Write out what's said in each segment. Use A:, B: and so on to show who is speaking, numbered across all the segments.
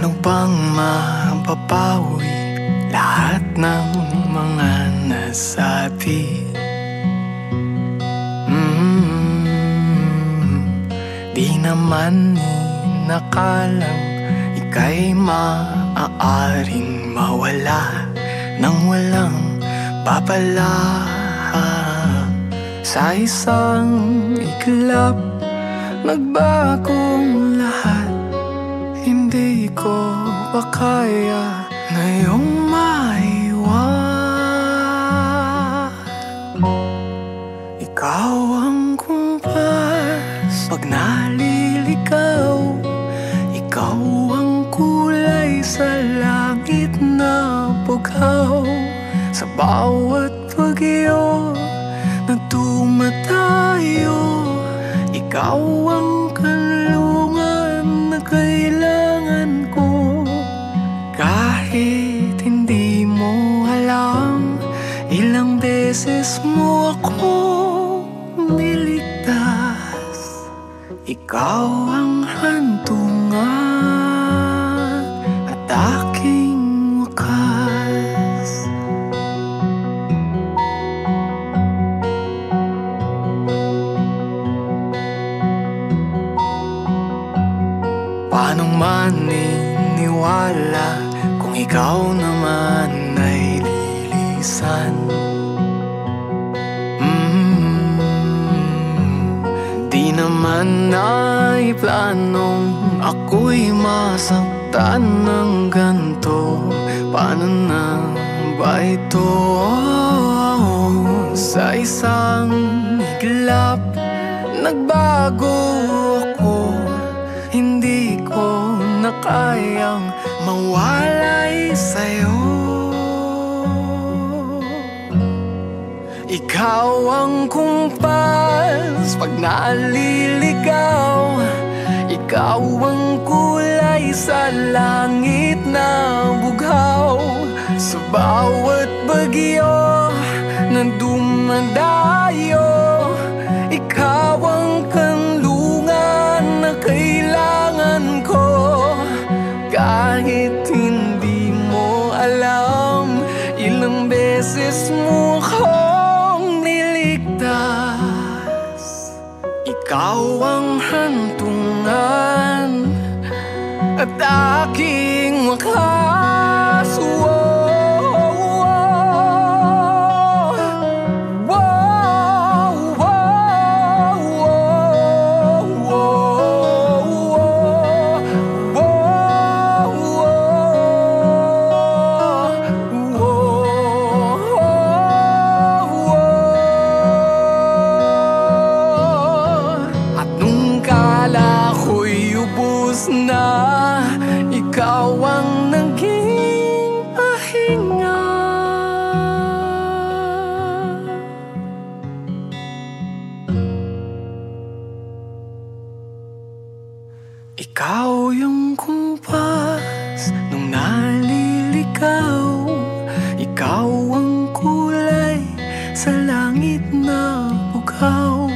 A: Paano bang mapapawi lahat ng mga nasabi? Di naman inakalang ika'y maaaring mawala nang walang babala. Sa isang iglap, nagbagong lahat. Hindi ko pa kaya ngayong maiwan. Ikaw ang kumpas pag naliligaw. Ikaw ang kulay sa langit na bughaw. Sa bawat bagyo na dumadayo, ikaw ang kanlungan na kailangan ko. Kahit hindi mo alam, ilang beses mo ako niligtas. Ikaw ang hantungan at aking wakas. Paano maniniwala kung ikaw naman ay lilisan? Di naman ay planong ako'y masaktan ng ganto. Paano na ba ito? Sa isang iglap, nagbago ako. Hindi ko na kayang mawalay sa'yo. Ikaw ang kumpas pag naliligaw. Ikaw ang kulay sa langit na bughaw. Sa bawat bagyo na dumadayo, ikaw ang kanlungan na kailangan ko. Kahit hindi mo alam, ilang beses mo akong niligtas. Ikaw ang hantungan at aking wakas. Na ikaw ang naging pahinga. Ikaw yung kumpas nung naliligaw. Ikaw ang kulay sa langit na bughaw.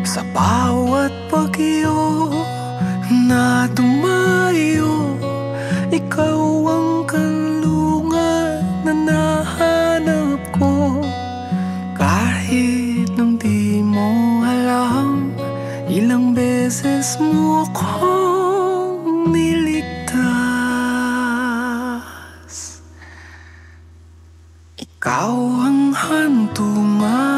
A: Sa bawat bagyo na dumayo, ikaw ang kanlungan na nahanap ko. Kahit nung di mo alam, ilang beses mo akong niligtas. Ikaw ang hantungan